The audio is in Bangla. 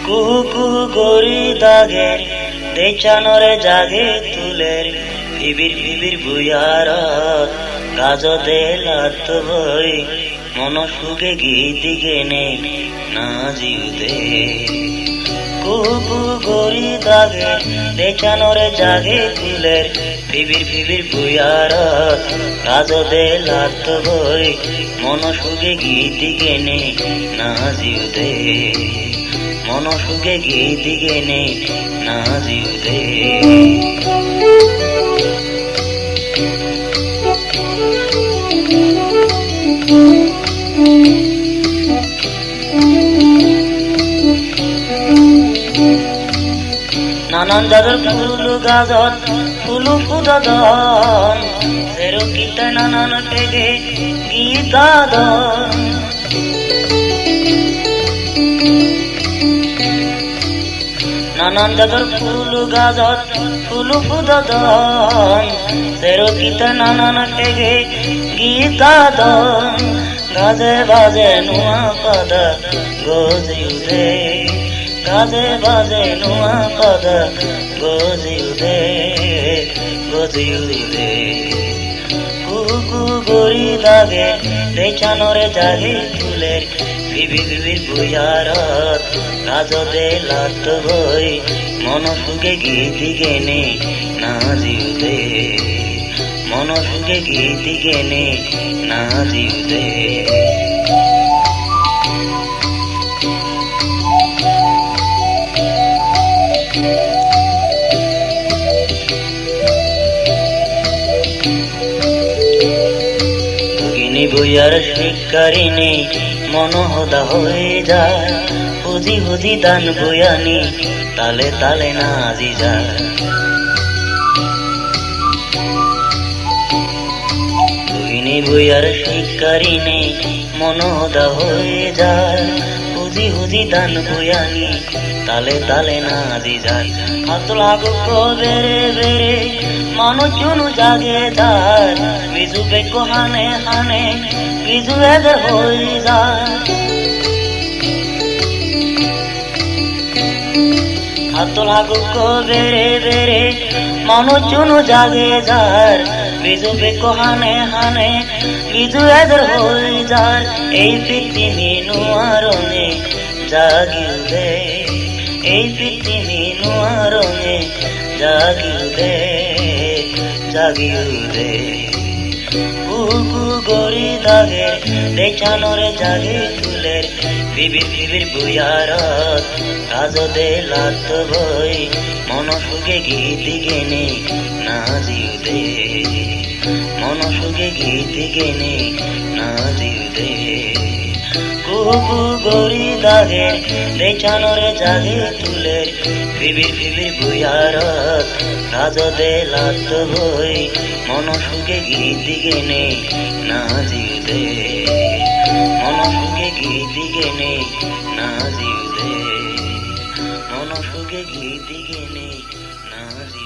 কুহু কুহু করি দাগের দেচানরে জাগে তুলের ফিবির ফিবির বুয়ারত গাজতে লাত বই মন সুগে গীতি গেনে না জিউদে কুহু কুহু করি দাগের দেচানরে জাগে তুলের ফিবির ফিবির বুয়ারত গাজতে লাত বই মন সুগে গীতি গেনে না জিউদে মন সুগে গীতি গেনে না জিউদে নানান জাতের ফুল গাজত ফুলু ফুদন সেরো কিতা নানান পেগে গীতাদন নানান জাতের ফুল গাজত ফুলু ফুদন সেরো কিতা নানান পেগে গীতাদন গাজে বাজে নুয়া পাদা গজিউদে গাজে বাজে নুয়া পাদা গজিউদে গজিউদে কুহু কুহু গরি দাগে দেচানরে জাগে ফুলের ফিবির ফিবির বুয়ারত গাজতে লাত বই মন সুগে গীতি গেনে না জিউদে মন সুগে গীতি গেনে না জিউদে বুয়ার শিকারিনী মনোহদা হয়ে যায় হুজি হুজি দান বয়ানি তালে তালে নাজি যায় দুইনি বুয়ার শিকারিনী মনোহদা হয়ে যায় হুজি হুজি দান বয়ানি তালে তালে নাজি যায় হাত লাগো বেরে বেরে মানো চুনু জাগে দার বিজু বেকো হানে হানে বিজু এদের হয়ে যায় হাত লাগো বেরে বেরে মানো চুনু জাগে দার বিজু বেকো হানে হানে বিজু এদের হয়ে যায় এই পৃথিবী নুয়ারনে জাগিউদে এই পৃথিবী নুয়ারনে জাগিউদে জাগিউদে কুহু কুহু গরি দাগে দেচানরে জাগে তুলের ফিবির ফিবির বুয়ারত গাজতে লাত বই মন সুগে গীতি গেনে না জিউদে মন সুগে গীতি গেনে না জিউদে কুহু কুহু গরি দাগে দেচানরে জাগে তুলের ফিবির ফিবির বুয়ারত গাজতে লাত বই মন সুগে গীতি গেনে না জিউদে মন সুগে গীতি গেনে না জিউদে মন সুগে গীতি গেনে না জিউদে।